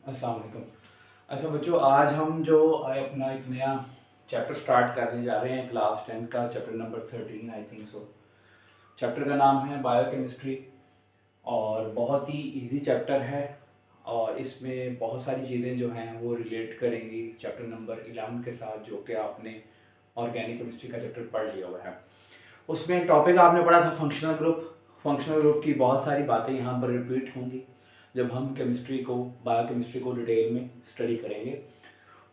अस्सलाम वालेकुम। अच्छा बच्चों, आज हम जो अपना एक नया चैप्टर स्टार्ट करने जा रहे हैं क्लास 10 का, chapter number 13 I think so. Chapter का नाम है बायोकेमिस्ट्री और बहुत ही इजी चैप्टर है और इसमें बहुत सारी चीज़ें जो हैं वो रिलेट करेंगी चैप्टर नंबर 11 के साथ, जो कि आपने ऑर्गेनिक केमिस्ट्री का चैप्टर पढ़ लिया हुआ है। उसमें टॉपिक आपने पढ़ा था फंक्शनल ग्रुप। फंक्शनल ग्रुप की बहुत सारी बातें यहाँ पर रिपीट होंगी जब हम केमिस्ट्री को, बायोकेमिस्ट्री को डिटेल में स्टडी करेंगे।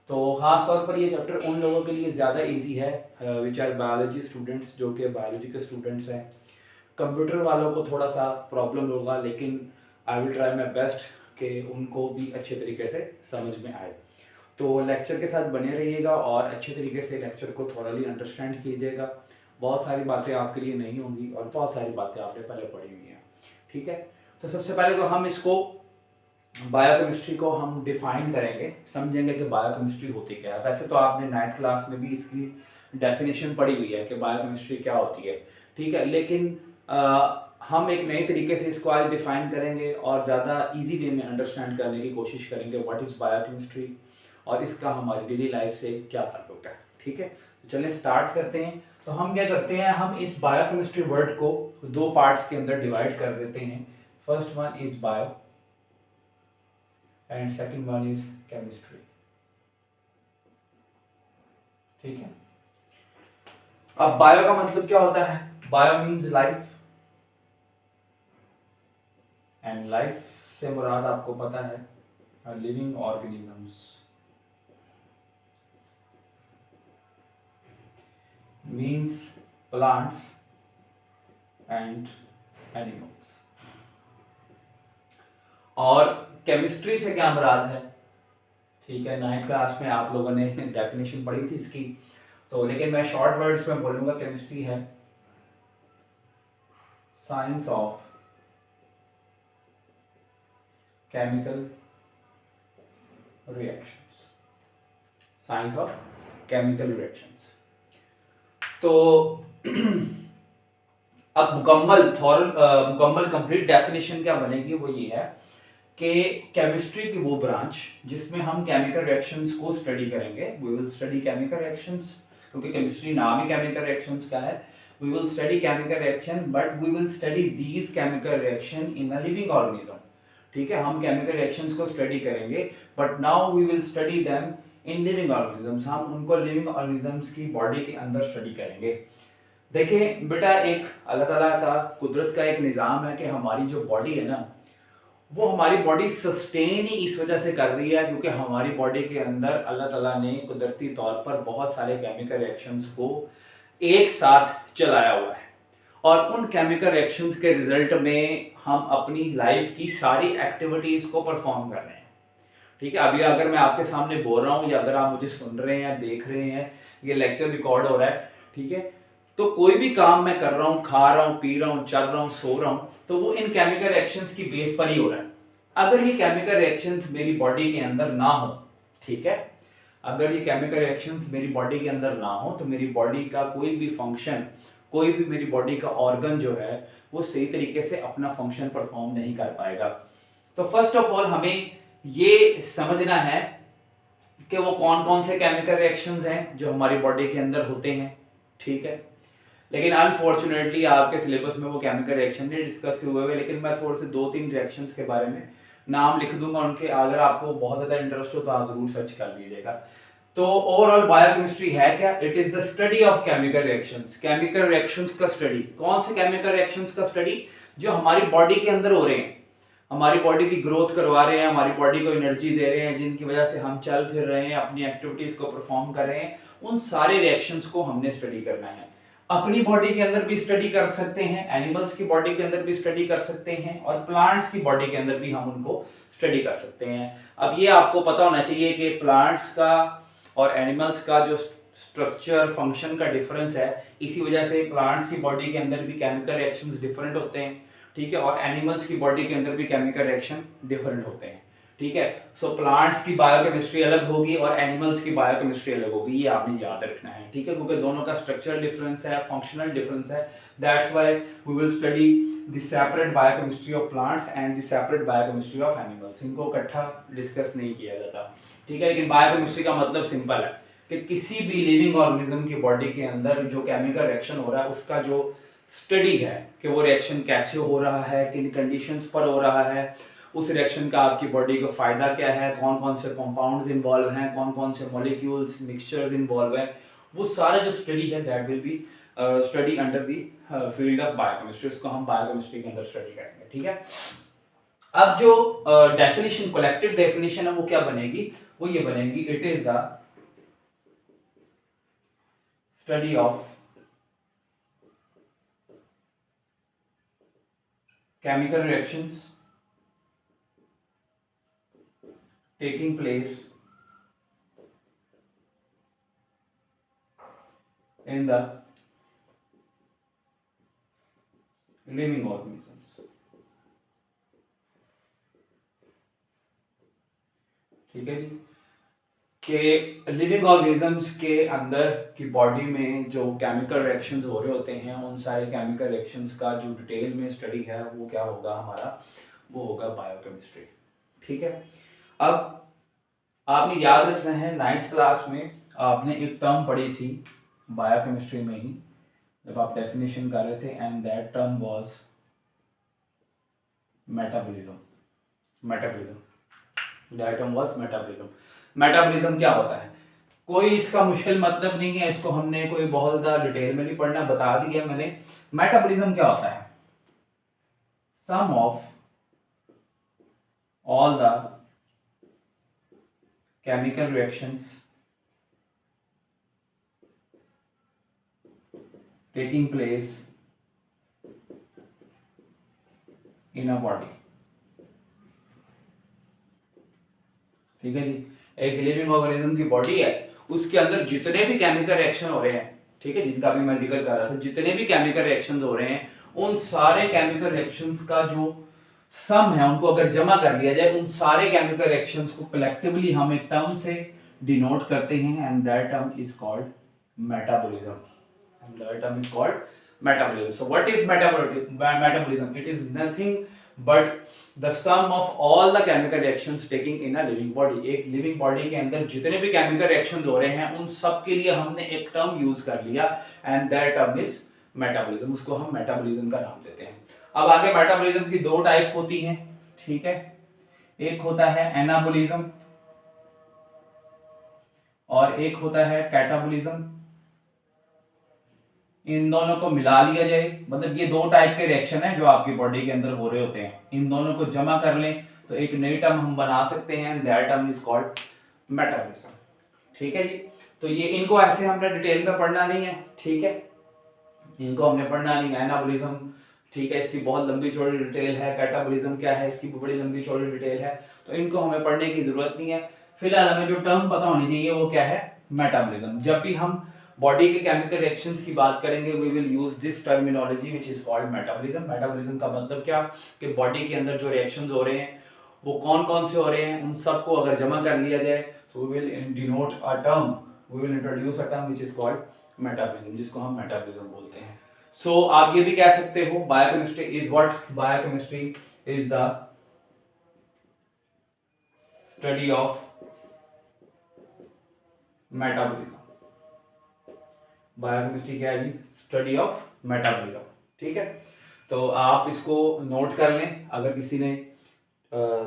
तो ख़ास तौर पर ये चैप्टर उन लोगों के लिए ज़्यादा इजी है विच आर बायोलॉजी स्टूडेंट्स, जो कि बायोलॉजी के स्टूडेंट्स हैं। कंप्यूटर वालों को थोड़ा सा प्रॉब्लम होगा, लेकिन I will try my best कि उनको भी अच्छे तरीके से समझ में आए। तो लेक्चर के साथ बने रहिएगा और अच्छे तरीके से लेक्चर को थोड़ाली अंडरस्टैंड कीजिएगा। बहुत सारी बातें आपके लिए नहीं होंगी और बहुत सारी बातें आपने पहले पढ़ी हुई हैं, ठीक है। तो सबसे पहले तो हम इसको बायोकेमिस्ट्री को हम डिफाइन करेंगे, समझेंगे कि बायोकेमिस्ट्री होती क्या है। वैसे तो आपने 9th क्लास में भी इसकी डेफिनेशन पढ़ी हुई है कि बायोकेमिस्ट्री क्या होती है, ठीक है। लेकिन हम एक नए तरीके से इसको आज डिफाइन करेंगे और ज़्यादा इजी वे में अंडरस्टैंड करने की कोशिश करेंगे व्हाट इज़ बायोकेमिस्ट्री और इसका हमारी डेली लाइफ से क्या ताल्लुक है, ठीक है। तो चलिए स्टार्ट करते हैं। तो हम क्या करते हैं, हम इस बायोकेमिस्ट्री वर्ड को दो पार्ट्स के अंदर डिवाइड कर देते हैं। First one is bio and second one is chemistry, ठीक है। अब बायो का मतलब क्या होता है? Bio means life, and life से मुराद आपको पता है living organisms, means plants and animals. और केमिस्ट्री से क्या मुराद है? ठीक है, 9th क्लास में आप लोगों ने डेफिनेशन पढ़ी थी इसकी, तो लेकिन मैं शॉर्ट वर्ड्स में बोलूंगा। केमिस्ट्री है science of chemical reactions, science of chemical reactions. तो अब मुकम्मल कंप्लीट डेफिनेशन क्या बनेगी, वो ये है कि केमिस्ट्री की वो ब्रांच जिसमें हम केमिकल रिएक्शंस को स्टडी करेंगे। We will study chemical reactions, क्योंकि केमिस्ट्री नाम ही केमिकल रिएक्शंस का है। We will study chemical reaction, but we will study these chemical reaction in a living organism, ठीक है। हम केमिकल रिएक्शंस को स्टडी करेंगे, but now we will study them in living organisms. हम उनको लिविंग ऑर्गेनिजम्स की बॉडी के अंदर स्टडी करेंगे। देखिए बेटा, एक अल्लाह ताला का, कुदरत का एक निज़ाम है कि हमारी जो बॉडी है ना, वो हमारी बॉडी सस्टेन ही इस वजह से कर रही है क्योंकि हमारी बॉडी के अंदर अल्लाह ताला ने कुदरती तौर पर बहुत सारे केमिकल रिएक्शंस को एक साथ चलाया हुआ है और उन केमिकल रिएक्शंस के रिजल्ट में हम अपनी लाइफ की सारी एक्टिविटीज़ को परफॉर्म कर रहे हैं, ठीक है। अभी अगर मैं आपके सामने बोल रहा हूँ या अगर आप मुझे सुन रहे हैं, देख रहे हैं, ये लेक्चर रिकॉर्ड हो रहा है, ठीक है, तो कोई भी काम मैं कर रहा हूँ, खा रहा हूँ, पी रहा हूँ, चल रहा हूँ, सो रहा हूँ, तो वो इन केमिकल रिएक्शंस की बेस पर ही हो रहा है। अगर ये केमिकल रिएक्शंस मेरी बॉडी के अंदर ना हो, ठीक है, अगर ये केमिकल रिएक्शंस मेरी बॉडी के अंदर ना हो तो मेरी बॉडी का कोई भी फंक्शन, कोई भी मेरी बॉडी का ऑर्गन जो है वो सही तरीके से अपना फंक्शन परफॉर्म नहीं कर पाएगा। तो फर्स्ट ऑफ ऑल हमें ये समझना है कि वो कौन कौन से केमिकल रिएक्शंस हैं जो हमारी बॉडी के अंदर होते हैं, ठीक है। लेकिन अनफॉर्चुनेटली आपके सिलेबस में वो केमिकल रिएक्शन नहीं डिस्कस हुए हुए, लेकिन मैं थोड़े से 2-3 रिएक्शंस के बारे में नाम लिख दूंगा उनके। अगर आपको बहुत ज़्यादा इंटरेस्ट हो तो आप जरूर सर्च कर लीजिएगा। तो ओवरऑल बायोकेमिस्ट्री है क्या? It is the study of chemical reactions. Chemical reactions का स्टडी। कौन से केमिकल रिएक्शंस का स्टडी? जो हमारी बॉडी के अंदर हो रहे हैं, हमारी बॉडी की ग्रोथ करवा रहे हैं, हमारी बॉडी को एनर्जी दे रहे हैं, जिनकी वजह से हम चल फिर रहे हैं, अपनी एक्टिविटीज को परफॉर्म कर रहे हैं, उन सारे रिएक्शंस को हमने स्टडी करना है। अपनी बॉडी के अंदर भी स्टडी कर सकते हैं, एनिमल्स की बॉडी के अंदर भी स्टडी कर सकते हैं और प्लांट्स की बॉडी के अंदर भी हम उनको स्टडी कर सकते हैं। अब ये आपको पता होना चाहिए कि प्लांट्स का और एनिमल्स का जो स्ट्रक्चर फंक्शन का डिफरेंस है, इसी वजह से प्लांट्स की बॉडी के अंदर भी केमिकल रिएक्शंस डिफरेंट होते हैं, ठीक है, और एनिमल्स की बॉडी के अंदर भी केमिकल रिएक्शन डिफरेंट होते हैं, ठीक है। सो प्लांट्स की बायोकेमिस्ट्री अलग होगी और एनिमल्स की बायोकेमिस्ट्री अलग होगी, ये आपने याद रखना है, ठीक है, क्योंकि दोनों का स्ट्रक्चरल डिफरेंस है, फंक्शनल डिफरेंस है। That's why we will study the separate biochemistry of plants and the separate biochemistry of animals, इनको इकट्ठा डिस्कस नहीं किया जाता, ठीक है। लेकिन बायोकेमिस्ट्री का मतलब सिंपल है कि किसी भी लिविंग ऑर्गेनिज्म की बॉडी के अंदर जो केमिकल रिएक्शन हो रहा है उसका जो स्टडी है कि वो रिएक्शन कैसे हो रहा है, किन कंडीशंस पर हो रहा है, उस रिएक्शन का आपकी बॉडी को फायदा क्या है, कौन कौन से कंपाउंड्स इन्वॉल्व हैं, कौन कौन से मॉलिक्यूल्स मिक्सचर्स इन्वॉल्व हैं, वो सारा जो स्टडी है that will be study under the field of biochemistry, उसको हम बायोकेमिस्ट्री के अंदर स्टडी करेंगे, ठीक है। अब जो डेफिनेशन, कलेक्टिव डेफिनेशन है वो क्या बनेगी, वो ये बनेगी, it is the study of chemical reactions taking place in the living organisms, ठीक है जी, कि लिविंग ऑर्गेनिजम्स के अंदर की बॉडी में जो केमिकल रिएक्शंस हो रहे होते हैं उन सारे केमिकल रिएक्शंस का जो डिटेल में स्टडी है वो क्या होगा हमारा, वो होगा बायोकेमिस्ट्री, ठीक है। अब आपने याद रखना है 9th क्लास में आपने एक टर्म पढ़ी थी बायोकेमिस्ट्री में ही जब आप डेफिनेशन कर रहे थे, and that term was metabolism. That term was metabolism. Metabolism क्या होता है, कोई इसका मुश्किल मतलब नहीं है, इसको हमने कोई बहुत ज्यादा डिटेल में नहीं पढ़ना, बता दिया मैंने। मेटाबॉलिज्म क्या होता है, sum of all the chemical reactions taking place in a body, ठीक है जी। एक लिविंग ऑर्गेनिज्म की बॉडी है, उसके अंदर जितने भी केमिकल रिएक्शन हो रहे हैं, ठीक है, जिनका भी मैं जिक्र कर रहा था, जितने भी केमिकल रिएक्शंस हो रहे हैं उन सारे केमिकल रिएक्शंस का जो सम है उनको अगर जमा कर लिया जाए, उन सारे केमिकल रिएक्शंस को कलेक्टिवली हम एक टर्म से डिनोट करते हैं, and that term is called metabolism, and that term is called metabolism. So what is metabolism? It is nothing but the sum of all the chemical reactions taking in a living body। एक living body के अंदर जितने भी chemical reactions हो रहे हैं उन सब के लिए हमने एक term use कर लिया, and that term is metabolism, उसको हम metabolism का नाम देते हैं। अब आगे metabolism की दो टाइप होती हैं, ठीक है, एक होता है anabolism और एक होता है कैटाबोलिज्म। इन दोनों को मिला लिया जाए, मतलब ये दो टाइप के रिएक्शन है जो आपकी बॉडी के अंदर हो रहे होते हैं, इन दोनों को जमा कर लें तो एक नई टर्म हम बना सकते हैं, that term is called metabolism, ठीक है जी। तो ये इनको ऐसे हमने डिटेल में पढ़ना नहीं है, ठीक है, इनको हमने पढ़ना नहीं है। एनाबॉलिज्म, ठीक है, इसकी बहुत लंबी चौड़ी डिटेल है, कैटाबॉलिज्म क्या है इसकी बड़ी लंबी चौड़ी डिटेल है, तो इनको हमें पढ़ने की जरूरत नहीं है। फिलहाल हमें जो टर्म पता होनी चाहिए वो क्या है, मेटाबॉलिज्म। जब भी हम बॉडी के केमिकल रिएक्शंस की बात करेंगे we will use this terminology which is called metabolism. Metabolism का मतलब क्या कि बॉडी के अंदर जो रिएक्शंस हो रहे हैं वो कौन कौन से हो रहे हैं, उन सबको अगर जमा कर लिया जाए so we will denote a term, we will introduce a term which is called metabolism, जिसको हम मेटाबॉलिज्म बोलते हैं। सो आप ये भी कह सकते हो biochemistry is what, biochemistry is the study of metabolism. Biochemistry क्या है जी, स्टडी ऑफ मेटाबॉलिज्म, ठीक है। तो आप इसको नोट कर लें, अगर किसी ने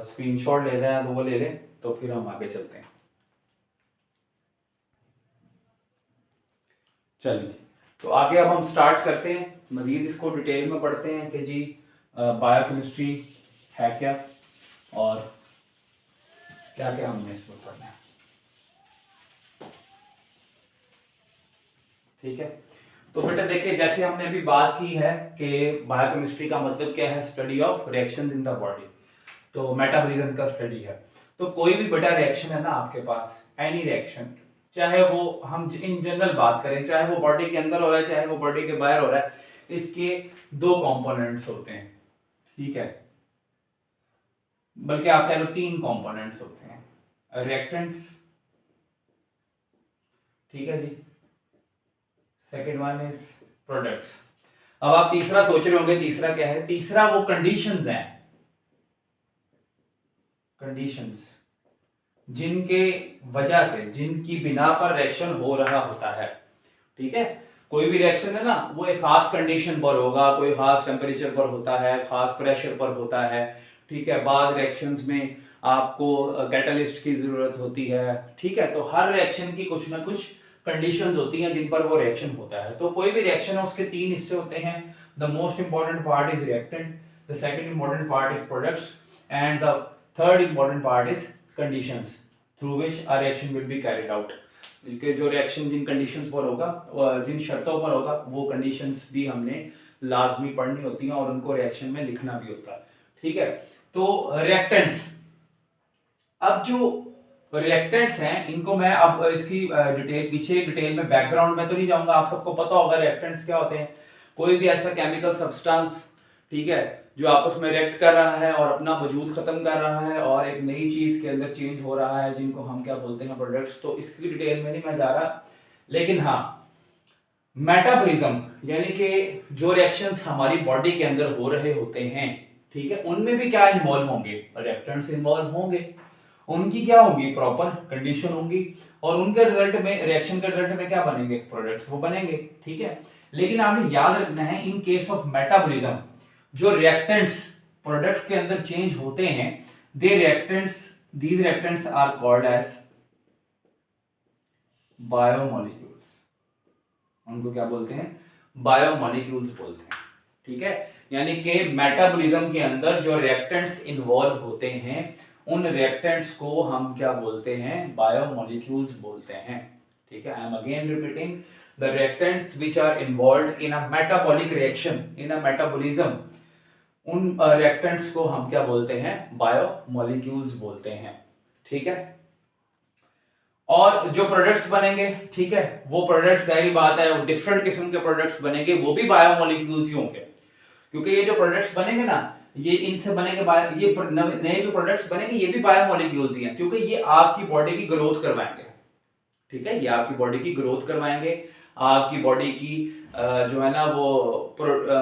स्क्रीनशॉट ले रहा है तो वो ले लें, तो फिर हम आगे चलते हैं। चलिए, तो आगे अब हम स्टार्ट करते हैं, मजीद इसको डिटेल में पढ़ते हैं कि जी बायोकेमिस्ट्री है क्या और क्या क्या हमने इसमें पढ़ना है, ठीक है। तो बेटा देखिए, जैसे हमने अभी बात की है कि बायोकेमिस्ट्री का मतलब क्या है, study of reactions in the body, तो मेटाबॉलिज्म का स्टडी है। तो कोई भी बेटा रिएक्शन है ना आपके पास, एनी रिएक्शन, चाहे वो हम इन जनरल बात करें, चाहे वो बॉडी के अंदर हो रहा है चाहे वो बॉडी के बाहर हो रहा है, इसके दो कंपोनेंट्स होते हैं, ठीक है। बल्कि आप कह लो 3 कंपोनेंट्स होते हैं, रिएक्टेंट्स, ठीक है जी, सेकेंड वन इज प्रोडक्ट्स। अब आप तीसरा सोच रहे होंगे, तीसरा क्या है? तीसरा वो कंडीशंस हैं, कंडीशंस जिनके वजह से, जिनकी बिना पर रिएक्शन हो रहा होता है, ठीक है। कोई भी रिएक्शन है ना, वो एक खास कंडीशन पर होगा, कोई खास टेम्परेचर पर होता है, खास प्रेशर पर होता है, ठीक है। बाद रिएक्शंस में आपको कैटलिस्ट की जरूरत होती है, ठीक है। तो हर रिएक्शन की कुछ ना कुछ कंडीशंस होती हैं जिन पर वो रिएक्शन होता है। तो कोई भी रिएक्शन है उसके 3 हिस्से होते हैं। The most important part is reactant, the second important part is products, and the third important part is conditions through which a reaction will be carried out. कि जो रिएक्शन जिन कंडीशंस पर होगा, जिन शर्तों पर होगा, वो कंडीशंस भी हमने लाजमी पढ़नी होती हैं और उनको रिएक्शन में लिखना भी होता है, ठीक है। तो रिएक्टेंट्स, अब जो रिएक्टेंट्स हैं इनको मैं अब इसकी डिटेल में बैकग्राउंड में तो नहीं जाऊंगा, आप सबको पता होगा रिएक्टेंट्स क्या होते हैं। कोई भी ऐसा केमिकल सब्सटेंस, ठीक है, जो आपस में रिएक्ट कर रहा है और अपना वजूद खत्म कर रहा है और एक नई चीज के अंदर चेंज हो रहा है, जिनको हम क्या बोलते हैं? प्रोडक्ट्स। तो इसकी डिटेल में नहीं मैं जा रहा, लेकिन हाँ, मेटाबॉलिज्म यानी कि जो रिएक्शंस हमारी बॉडी के अंदर हो रहे होते हैं, ठीक है, उनमें भी क्या इन्वॉल्व होंगे? रिएक्टेंट्स इन्वॉल्व होंगे। उनकी क्या होंगी? प्रॉपर कंडीशन होंगी, और उनके रिजल्ट में, रिएक्शन के रिजल्ट में क्या बनेंगे? प्रोडक्ट्स वो बनेंगे, ठीक है। लेकिन आपने याद रखना है, इन केस ऑफ मेटाबॉलिज्म जो रिएक्टेंट्स प्रोडक्ट्स के अंदर चेंज होते हैं, these reactants are called as biomolecules. उनको क्या बोलते हैं? बायोमोलिक्यूल्स बोलते हैं, ठीक है। यानी कि मेटाबॉलिज्म के अंदर जो रिएक्टेंट्स इन्वॉल्व होते हैं, उन रिएक्टेंट्स को हम क्या बोलते हैं? बायोमोलिक्यूल्स बोलते हैं, ठीक है। I am again repeating, the reactants which are involved in a metabolic reaction, in a metabolism, उन रिएक्टेंट्स को हम क्या बोलते हैं? बायोमोलिक्यूल्स बोलते हैं, ठीक है। और जो प्रोडक्ट्स बनेंगे, ठीक है, वो प्रोडक्ट्स, जाहिर बात है, वो डिफरेंट किस्म के प्रोडक्ट्स बनेंगे, वो भी बायोमोलिक्यूल्स ही होंगे, क्योंकि ये जो प्रोडक्ट्स बनेंगे ना, ये इनसे बनेंगे ये नए जो प्रोडक्ट्स बनेंगे ये भी बायोमोलिक्यूल्स ही हैं, क्योंकि ये आपकी बॉडी की ग्रोथ करवाएंगे, ठीक है। ये आपकी बॉडी की ग्रोथ करवाएंगे, आपकी बॉडी की जो है ना वो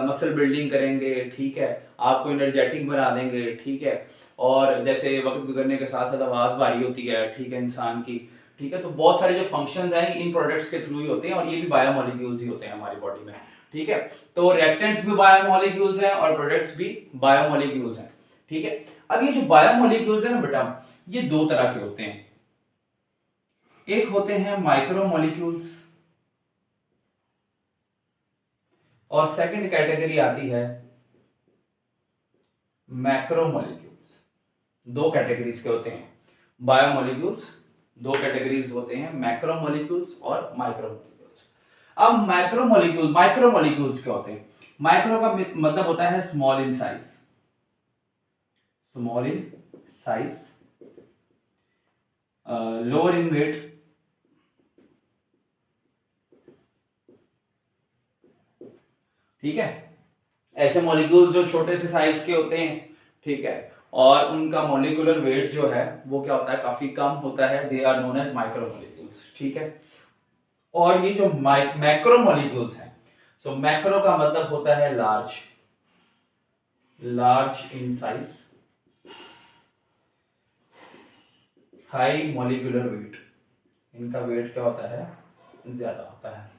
मसल बिल्डिंग करेंगे, ठीक है, आपको एनर्जेटिक बना देंगे, ठीक है। और जैसे वक्त गुजरने के साथ साथ आवाज भारी होती है, ठीक है, इंसान की, ठीक है। तो बहुत सारे जो फंक्शंस हैं इन प्रोडक्ट्स के थ्रू ही होते हैं, और ये भी बायोमोलिक्यूल्स ही होते हैं हमारी बॉडी में, ठीक है। तो रिएक्टेंट्स भी बायोमोलिक्यूल्स हैं और प्रोडक्ट्स भी बायोमोलिक्यूल्स हैं, ठीक है। अब ये जो बायोमोलिक्यूल्स है ना बेटा, ये दो तरह के होते हैं। एक होते हैं माइक्रोमोलिक्यूल्स, और सेकंड कैटेगरी आती है मैक्रोमोलिक्यूल्स। दो कैटेगरीज के होते हैं बायोमोलिक्यूल्स, दो कैटेगरीज होते हैं, मैक्रोमोलिक्यूल्स और माइक्रोमोलिक्यूल्स। अब माइक्रोमोलिक्यूल्स क्या होते हैं? माइक्रो का मतलब होता है small in size, small in size, lower in weight, ठीक है। ऐसे मॉलिक्यूल जो छोटे से साइज के होते हैं, ठीक है, और उनका मॉलिक्यूलर वेट जो है वो क्या होता है? काफी कम होता है, they are known as micromolecules, ठीक है। और ये जो मैक्रोमोलिक्यूल्स हैं, सो मैक्रो का मतलब होता है large, large in size, high molecular weight, इनका वेट क्या होता है? ज्यादा होता है,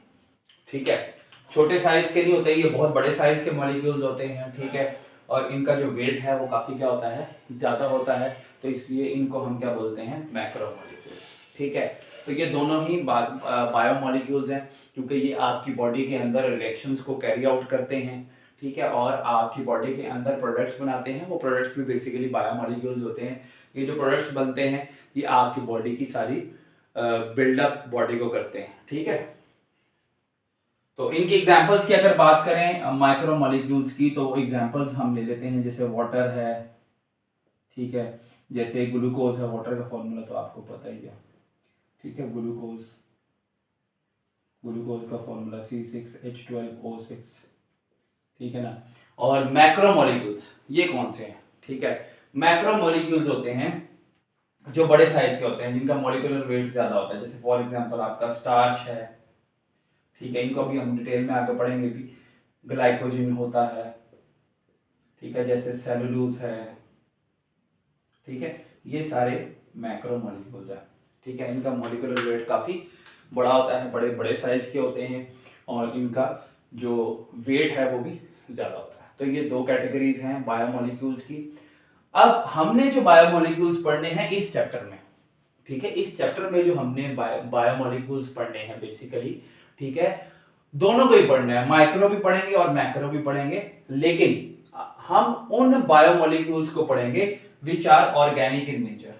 ठीक है। छोटे साइज के नहीं होते, ये बहुत बड़े साइज के मॉलिक्यूल्स होते हैं, ठीक है। और इनका जो वेट है वो काफी क्या होता है? ज्यादा होता है, तो इसलिए इनको हम क्या बोलते हैं? मैक्रोमोलिक्यूल्स, ठीक है। तो ये दोनों ही बायोमोलिक्यूल्स हैं, क्योंकि ये आपकी बॉडी के अंदर रिएक्शंस को कैरी आउट करते हैं, ठीक है, और आपकी बॉडी के अंदर प्रोडक्ट्स बनाते हैं। वो प्रोडक्ट्स भी बेसिकली बायोमोलिक्यूल्स होते हैं। ये जो प्रोडक्ट्स बनते हैं ये आपकी बॉडी की सारी बिल्डअप बॉडी को करते हैं, ठीक है। तो इनकी एग्जांपल्स की अगर बात करें माइक्रोमोलिक्यूल्स की, तो एग्जांपल्स हम ले लेते हैं, जैसे वाटर है, ठीक है, जैसे ग्लूकोज है, वाटर का फॉर्मूला तो आपको पता ही है, ठीक है। ग्लूकोज, ग्लूकोज का फॉर्मूला C6H12O6, ठीक है ना। और मैक्रोमोलिक्यूल्स ये कौन से हैं? ठीक है, मैक्रो मॉलिक्यूल्स होते हैं जो बड़े साइज के होते हैं, जिनका मॉलिक्यूलर वेट ज्यादा होता है, जैसे फॉर एग्जांपल आपका स्टार्च है, ठीक है, इनको भी हम डिटेल में आगे पढ़ेंगे भी। ग्लाइकोजन होता है, ठीक है, जैसे सेलुलोज है, ठीक है, ये सारे मैक्रो मॉलिक्यूल्स है, ठीक है। इनका मॉलिक्यूलर वेट काफी बड़ा होता है, बड़े बड़े साइज के होते हैं, और इनका जो वेट है वो भी ज्यादा होता है। तो ये दो कैटेगरीज हैं बायोमोलिक्यूल्स की। अब हमने जो बायोमोलिक्यूल्स पढ़ने हैं इस चैप्टर में, ठीक है, इस चैप्टर में जो हमने बायोमोलिक्यूल्स पढ़ने हैं बेसिकली, ठीक है, दोनों को ही पढ़ना है, माइक्रो भी पढ़ेंगे और मैक्रो भी पढ़ेंगे, लेकिन हम उन बायोमोलिक्यूल्स को पढ़ेंगे which are organic in nature,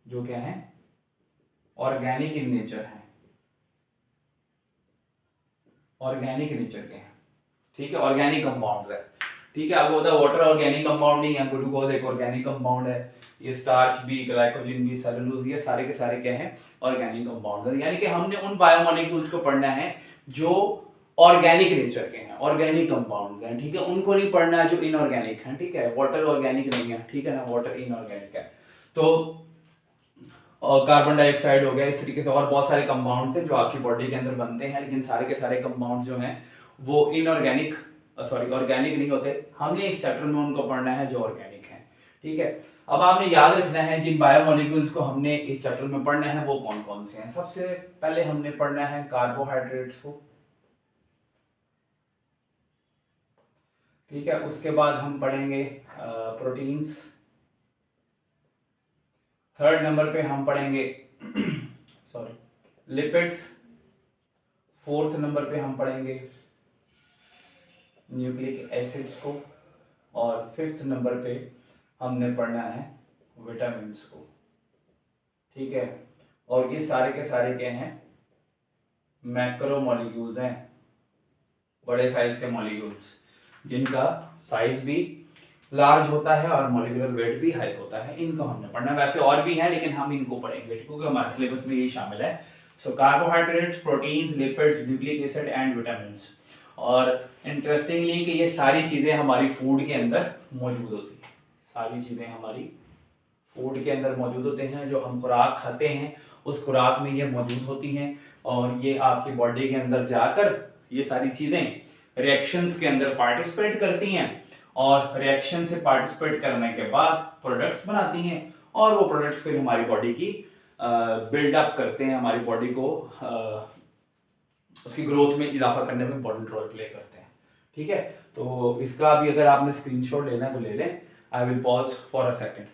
जो क्या है, ऑर्गेनिक इन नेचर है, ऑर्गेनिक नेचर के हैं, ठीक है, ऑर्गेनिक कंपाउंड्स है, ठीक है। आपको पता है वाटर ऑर्गेनिक कंपाउंड नहीं है, ग्लूकोज एक ऑर्गेनिक कंपाउंड है, ये स्टार्च भी, ग्लाइकोजन भी, सेलुलोज, ये सारे के सारे क्या हैं, ऑर्गेनिक कंपाउंड है। यानी कि हमने उन बायोमोलिक्यूल्स को पढ़ना है जो ऑर्गेनिक नेचर के हैं, ऑर्गेनिक कंपाउंड्स हैं, ठीक है, उनको नहीं पढ़ना है जो इनऑर्गेनिक हैं, ठीक है, वाटर ऑर्गेनिक नहीं है, ठीक है ना, वाटर इनऑर्गेनिक है। तो और कार्बन डाइऑक्साइड हो गया, इस तरीके से और बहुत सारे कंपाउंड्स हैं जो आपकी बॉडी के अंदर बनते हैं, लेकिन सारे के सारे कंपाउंड्स जो हैं वो इनऑर्गेनिक, सॉरी ऑर्गेनिक नहीं होते। हमने इस चैप्टर में उनको पढ़ना है जो ऑर्गेनिक है, ठीक है। अब आपने याद रखना है जिन बायोमोलिक्यूल्स को हमने इस चैप्टर में पढ़ना है वो कौन कौन से हैं। सबसे पहले हमने पढ़ना है कार्बोहाइड्रेट्स को, ठीक है, उसके बाद हम पढ़ेंगे प्रोटीन्स, थर्ड नंबर पे हम पढ़ेंगे सॉरी लिपिड्स, फोर्थ नंबर पे हम पढ़ेंगे न्यूक्लिक एसिड्स को, और फिफ्थ नंबर पे हमने पढ़ना है विटामिन्स को, ठीक है। और ये सारे के सारे क्या हैं, मैक्रो मॉलिक्यूल्स हैं, बड़े साइज के मॉलिक्यूल्स, जिनका साइज भी लार्ज होता है और मॉलिक्यूलर वेट भी हाई होता है, इनको हमने पढ़ना। वैसे और भी हैं लेकिन हम इनको पढ़ेंगे क्योंकि हमारे सिलेबस में ये शामिल है। So carbohydrates, proteins, lipids, nucleic acid and vitamins. और इंटरेस्टिंगली कि ये सारी चीजें हमारी फूड के अंदर मौजूद होती हैं, सारी चीजें हमारी फूड के अंदर मौजूद होते हैं, जो हम खुराक खाते हैं उस खुराक में ये मौजूद होती हैं, और ये आपकी बॉडी के अंदर जाकर ये सारी चीजें रिएक्शंस के अंदर पार्टिसिपेट करती हैं, और रिएक्शन से पार्टिसिपेट करने के बाद प्रोडक्ट्स बनाती हैं, और वो प्रोडक्ट्स फिर हमारी बॉडी की बिल्डअप करते हैं, हमारी बॉडी को उसकी ग्रोथ में इजाफा करने में इंपॉर्टेंट रोल प्ले करते हैं, ठीक है। तो इसका भी अगर आपने स्क्रीनशॉट लेना है तो ले लें। I will pause for a second.